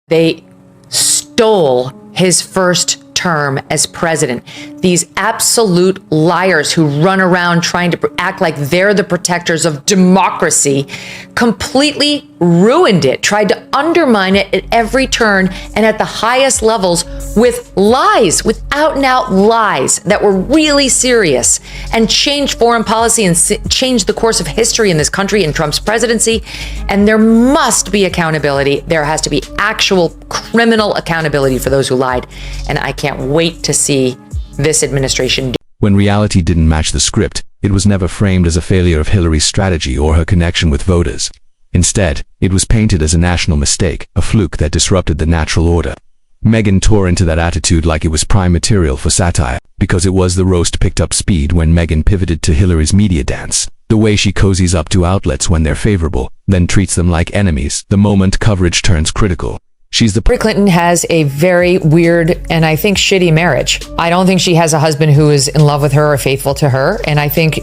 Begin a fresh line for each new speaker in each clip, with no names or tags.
They stole his first term as president. These absolute liars who run around trying to act like they're the protectors of democracy completely ruined it, tried to undermine it at every turn and at the highest levels with lies, with out and out lies that were really serious, and changed foreign policy and changed the course of history in this country in Trump's presidency. And there must be accountability. There has to be actual criminal accountability for those who lied. And I can't wait to see this administration.
When reality didn't match the script, it was never framed as a failure of Hillary's strategy or her connection with voters. Instead, it was painted as a national mistake, a fluke that disrupted the natural order. Megyn tore into that attitude like it was prime material for satire, because it was the roast picked up speed when Megyn pivoted to Hillary's media dance. The way she cozies up to outlets when they're favorable, then treats them like enemies the moment coverage turns critical.
Hillary Clinton has a very weird and I think shitty marriage. I don't think she has a husband who is in love with her or faithful to her. And I think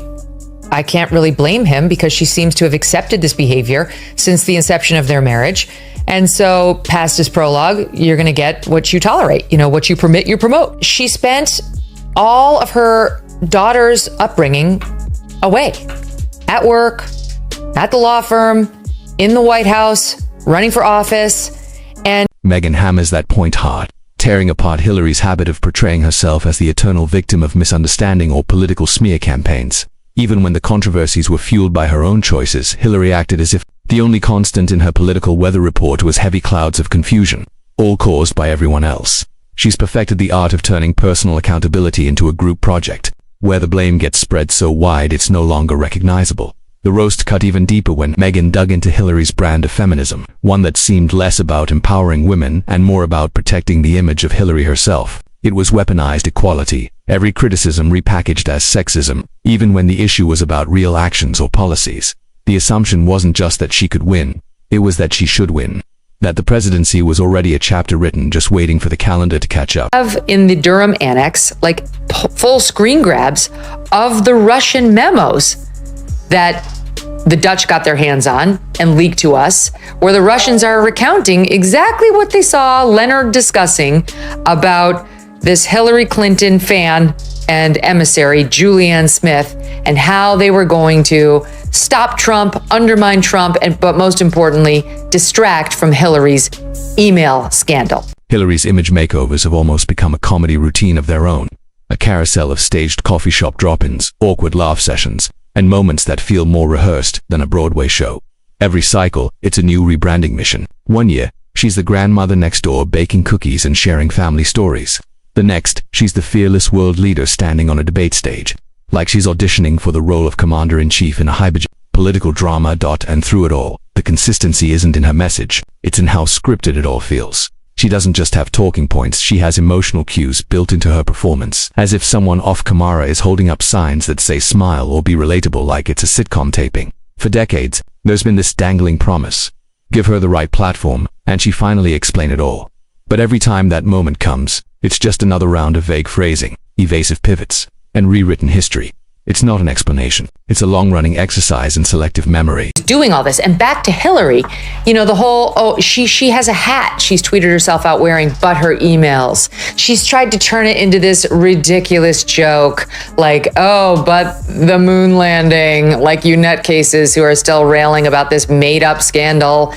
I can't really blame him because she seems to have accepted this behavior since the inception of their marriage. And so past his prologue, you're going to get what you tolerate. You know, what you permit, you promote. She spent all of her daughter's upbringing away, at work, at the law firm, in the White House, running for office. And
Megyn hammers that point hard, tearing apart Hillary's habit of portraying herself as the eternal victim of misunderstanding or political smear campaigns. Even when the controversies were fueled by her own choices, Hillary acted as if the only constant in her political weather report was heavy clouds of confusion, all caused by everyone else. She's perfected the art of turning personal accountability into a group project, where the blame gets spread so wide it's no longer recognizable. The roast cut even deeper when Megyn dug into Hillary's brand of feminism, one that seemed less about empowering women and more about protecting the image of Hillary herself. It was weaponized equality, every criticism repackaged as sexism, even when the issue was about real actions or policies. The assumption wasn't just that she could win, it was that she should win. That the presidency was already a chapter written, just waiting for the calendar to catch up.
In the Durham Annex, like full screen grabs of the Russian memos that the Dutch got their hands on and leaked to us, where the Russians are recounting exactly what they saw Leonard discussing about this Hillary Clinton fan and emissary, Julianne Smith, and how they were going to stop Trump, undermine Trump, but most importantly, distract from Hillary's email scandal.
Hillary's image makeovers have almost become a comedy routine of their own, a carousel of staged coffee shop drop-ins, awkward laugh sessions, and moments that feel more rehearsed than a Broadway show. Every cycle, it's a new rebranding mission. One year, she's the grandmother next door baking cookies and sharing family stories. The next, she's the fearless world leader standing on a debate stage, like she's auditioning for the role of commander-in-chief in a high-budget political drama. And through it all, the consistency isn't in her message, it's in how scripted it all feels. She doesn't just have talking points, she has emotional cues built into her performance, as if someone off camera is holding up signs that say smile or be relatable like it's a sitcom taping. For decades, there's been this dangling promise. Give her the right platform, and she finally explain it all. But every time that moment comes, it's just another round of vague phrasing, evasive pivots, and rewritten history. It's not an explanation. It's a long-running exercise in selective memory.
Doing all this, and back to Hillary, you know, the whole, she has a hat she's tweeted herself out wearing, but her emails. She's tried to turn it into this ridiculous joke, like, oh, but the moon landing, like you nutcases who are still railing about this made-up scandal,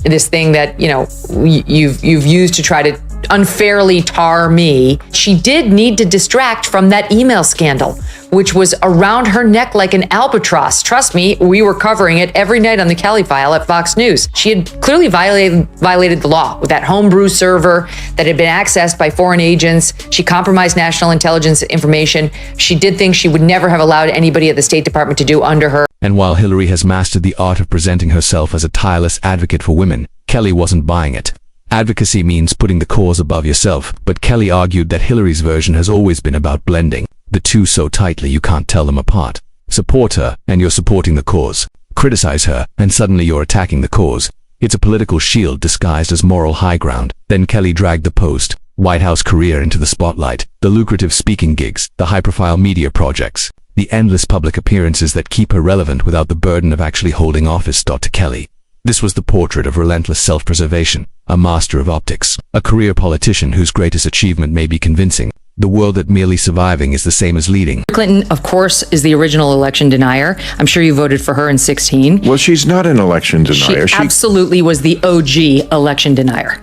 this thing that, you know, you've used to try to unfairly tar me. She did need to distract from that email scandal, which was around her neck like an albatross. Trust me, we were covering it every night on the Kelly File at Fox News. She had clearly violated the law with that homebrew server that had been accessed by foreign agents. She compromised national intelligence information. She did things she would never have allowed anybody at the State Department to do under her.
And while Hillary has mastered the art of presenting herself as a tireless advocate for women, Kelly wasn't buying it. Advocacy means putting the cause above yourself, but Kelly argued that Hillary's version has always been about blending the two so tightly you can't tell them apart. Support her, and you're supporting the cause. Criticize her, and suddenly you're attacking the cause. It's a political shield disguised as moral high ground. Then Kelly dragged the post-White House career into the spotlight, the lucrative speaking gigs, the high-profile media projects, the endless public appearances that keep her relevant without the burden of actually holding office. To Kelly, This was the portrait of relentless self-preservation, a master of optics, a career politician whose greatest achievement may be convincing the world that merely surviving is the same as leading.
Clinton, of course, is the original election denier. I'm sure you voted for her in 2016.
Well, she's not an election denier.
She absolutely was the OG election denier.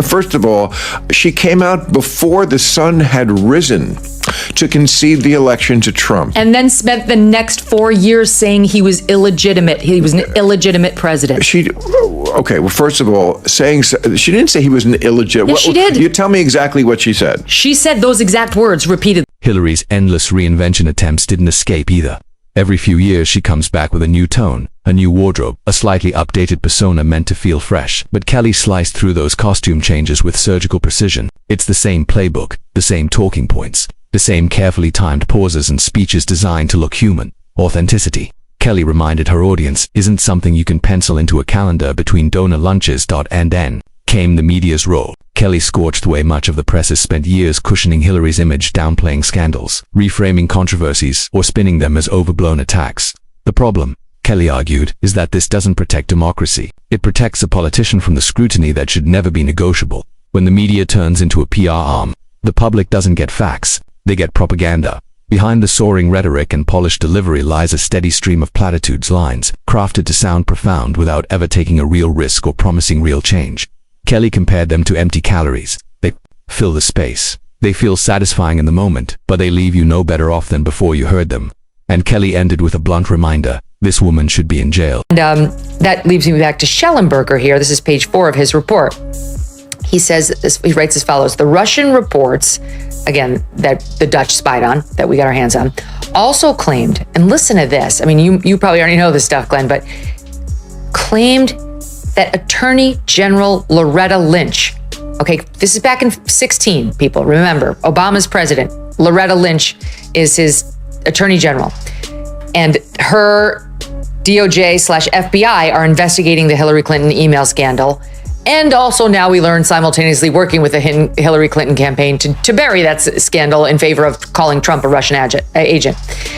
First of all, she came out before the sun had risen to concede the election to Trump.
And then spent the next 4 years saying he was illegitimate. He was an illegitimate president.
Okay, well, first of all, she didn't say he was an illegitimate.
Yes, she did.
You tell me exactly what she said.
She said those exact words repeatedly.
Hillary's endless reinvention attempts didn't escape either. Every few years she comes back with a new tone, a new wardrobe, a slightly updated persona meant to feel fresh. But Kelly sliced through those costume changes with surgical precision. It's the same playbook, the same talking points, the same carefully timed pauses and speeches designed to look human. Authenticity, Kelly reminded her audience, isn't something you can pencil into a calendar between donor lunches. And then came the media's role. Kelly scorched away much of the press has spent years cushioning Hillary's image, downplaying scandals, reframing controversies, or spinning them as overblown attacks. The problem, Kelly argued, is that this doesn't protect democracy. It protects a politician from the scrutiny that should never be negotiable. When the media turns into a PR arm, the public doesn't get facts, they get propaganda. Behind the soaring rhetoric and polished delivery lies a steady stream of platitudes, lines crafted to sound profound without ever taking a real risk or promising real change. Kelly compared them to empty calories. They fill the space. They feel satisfying in the moment, but they leave you no better off than before you heard them. And Kelly ended with a blunt reminder, this woman should be in jail.
And that leaves me back to Schellenberger here. This is page 4 of his report. He says, he writes as follows: the Russian reports, again, that the Dutch spied on, that we got our hands on, also claimed, and listen to this, I mean, you probably already know this stuff, Glenn, but claimed that Attorney General Loretta Lynch, okay, this is back in 2016, people, remember, Obama's president, Loretta Lynch is his Attorney General, and her DOJ/FBI are investigating the Hillary Clinton email scandal. And also now we learn simultaneously working with the Hillary Clinton campaign to bury that scandal in favor of calling Trump a Russian agent.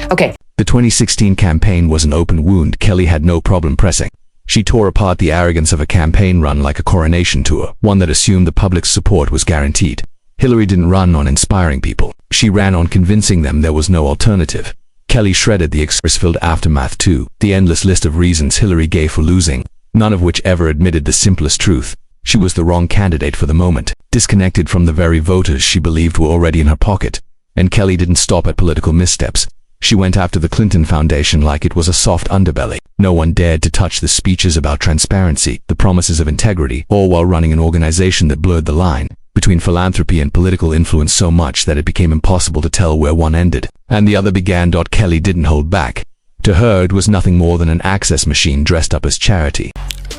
Okay.
The 2016 campaign was an open wound Kelly had no problem pressing. She tore apart the arrogance of a campaign run like a coronation tour, one that assumed the public's support was guaranteed. Hillary didn't run on inspiring people. She ran on convincing them there was no alternative. Kelly shredded the express-filled aftermath too, the endless list of reasons Hillary gave for losing, none of which ever admitted the simplest truth. She was the wrong candidate for the moment, disconnected from the very voters she believed were already in her pocket. And Kelly didn't stop at political missteps. She went after the Clinton Foundation like it was a soft underbelly. No one dared to touch the speeches about transparency, the promises of integrity, all while running an organization that blurred the line between philanthropy and political influence so much that it became impossible to tell where one ended and the other began. Kelly didn't hold back. To her, it was nothing more than an access machine dressed up as charity.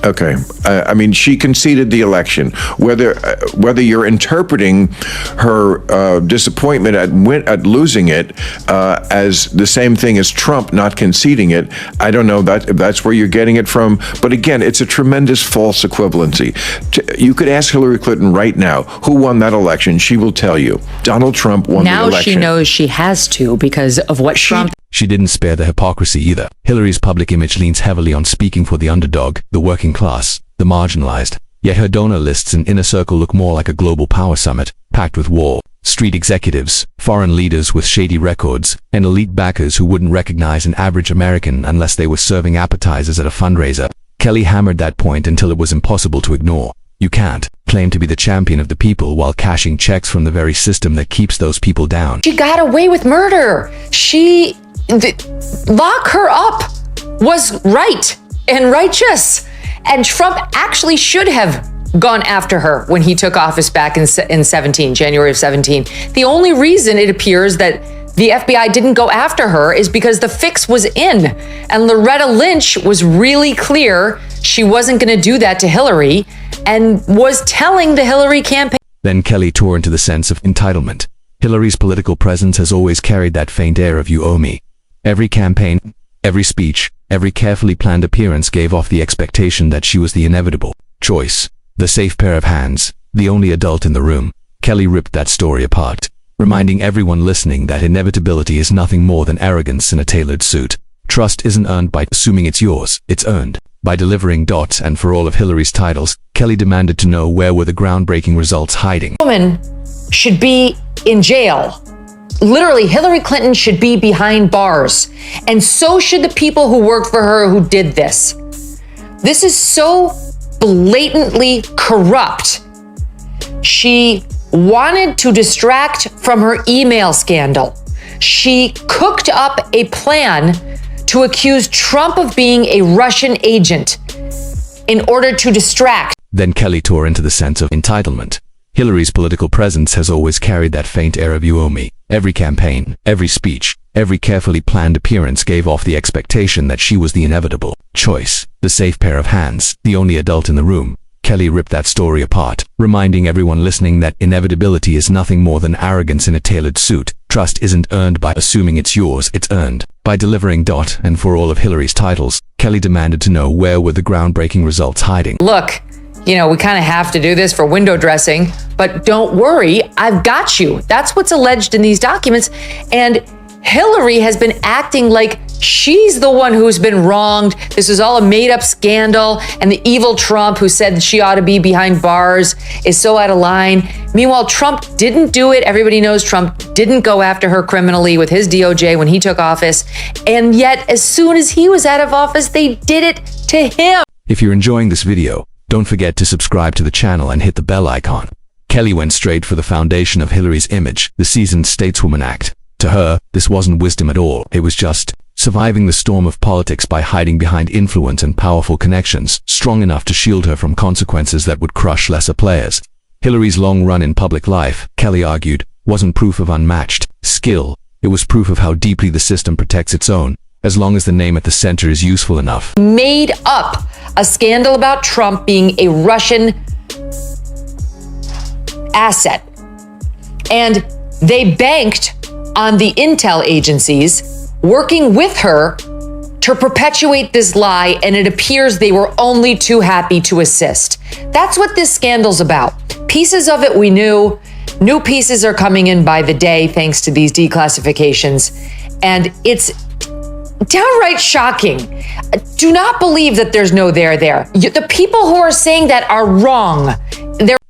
Okay. I mean, she conceded the election. Whether you're interpreting her disappointment at losing it as the same thing as Trump not conceding it, I don't know if that's where you're getting it from. But again, it's a tremendous false equivalency. You could ask Hillary Clinton right now, who won that election? She will tell you. Donald Trump won the election.
Now she knows she has to because of what Trump...
She didn't spare the hypocrisy either. Hillary's public image leans heavily on speaking for the underdog, the working class, the marginalized. Yet her donor lists and inner circle look more like a global power summit, packed with Wall Street executives, foreign leaders with shady records, and elite backers who wouldn't recognize an average American unless they were serving appetizers at a fundraiser. Kelly hammered that point until it was impossible to ignore. You can't claim to be the champion of the people while cashing checks from the very system that keeps those people down.
She got away with murder. Lock her up was right and righteous. And Trump actually should have gone after her when he took office back in 17, January of 17. The only reason it appears that the FBI didn't go after her is because the fix was in. And Loretta Lynch was really clear she wasn't going to do that to Hillary and was telling the Hillary campaign.
Then Kelly tore into the sense of entitlement. Hillary's political presence has always carried that faint air of you owe me. Every campaign, every speech, every carefully planned appearance gave off the expectation that she was the inevitable choice, the safe pair of hands, the only adult in the room. Kelly ripped that story apart, reminding everyone listening that inevitability is nothing more than arrogance in a tailored suit. Trust isn't earned by assuming it's yours, it's earned By delivering dots and for all of Hillary's titles, Kelly demanded to know where were the groundbreaking results hiding.
Woman should be in jail. Literally, Hillary Clinton should be behind bars. And so should the people who worked for her who did this. This is so blatantly corrupt. She wanted to distract from her email scandal. She cooked up a plan to accuse Trump of being a Russian agent in order to distract.
Then Kelly tore into the sense of entitlement. Hillary's political presence has always carried that faint air of you owe me. Every campaign, every speech, every carefully planned appearance gave off the expectation that she was the inevitable choice, the safe pair of hands, the only adult in the room. Kelly ripped that story apart, reminding everyone listening that inevitability is nothing more than arrogance in a tailored suit. Trust isn't earned by assuming it's yours, it's earned by delivering dot and for all of Hillary's titles. Kelly demanded to know where were the groundbreaking results hiding.
Look, we kind of have to do this for window dressing, but don't worry, I've got you. That's what's alleged in these documents. And Hillary has been acting like she's the one who's been wronged. This is all a made-up scandal, and the evil Trump who said she ought to be behind bars is so out of line. Meanwhile, Trump didn't do it. Everybody knows Trump didn't go after her criminally with his DOJ when he took office. And yet, as soon as he was out of office, they did it to him.
If you're enjoying this video, don't forget to subscribe to the channel and hit the bell icon. Kelly went straight for the foundation of Hillary's image, the seasoned stateswoman act. To her, this wasn't wisdom at all. It was just surviving the storm of politics by hiding behind influence and powerful connections, strong enough to shield her from consequences that would crush lesser players. Hillary's long run in public life, Kelly argued, wasn't proof of unmatched skill. It was proof of how deeply the system protects its own, as long as the name at the center is useful enough.
Made up a scandal about Trump being a Russian asset. And they banked on the intel agencies working with her to perpetuate this lie, and it appears they were only too happy to assist. That's what this scandal's about. Pieces of it we knew. New pieces are coming in by the day thanks to these declassifications. And it's downright shocking. Do not believe that there's no there there. The people who are saying that are wrong.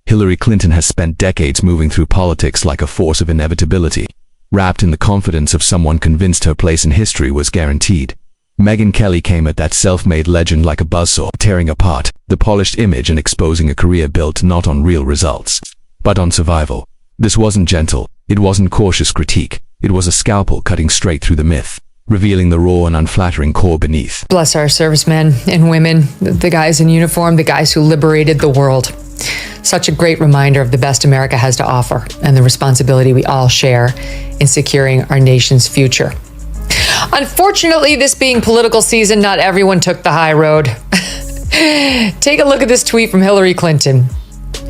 Hillary Clinton has spent decades moving through politics like a force of inevitability, wrapped in the confidence of someone convinced her place in history was guaranteed. Megyn Kelly came at that self-made legend like a buzzsaw, tearing apart the polished image and exposing a career built not on real results, but on survival. This wasn't gentle, it wasn't cautious critique, it was a scalpel cutting straight through the myth, revealing the raw and unflattering core beneath.
Bless our servicemen and women, the guys in uniform, the guys who liberated the world. Such a great reminder of the best America has to offer and the responsibility we all share in securing our nation's future. Unfortunately, this being political season, not everyone took the high road. Take a look at this tweet from Hillary Clinton.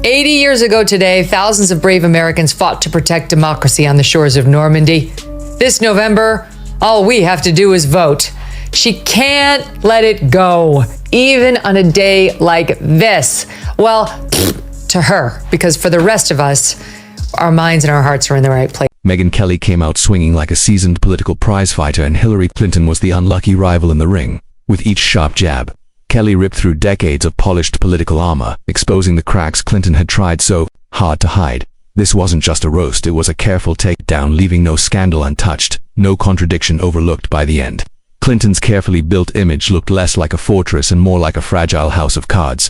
80 years ago today, thousands of brave Americans fought to protect democracy on the shores of Normandy. This November, all we have to do is vote. She can't let it go, even on a day like this. Well, to her, because for the rest of us, our minds and our hearts are in the right place.
Megyn Kelly came out swinging like a seasoned political prizefighter, and Hillary Clinton was the unlucky rival in the ring. With each sharp jab, Kelly ripped through decades of polished political armor, exposing the cracks Clinton had tried so hard to hide. This wasn't just a roast, it was a careful takedown, leaving no scandal untouched, no contradiction overlooked by the end. Clinton's carefully built image looked less like a fortress and more like a fragile house of cards,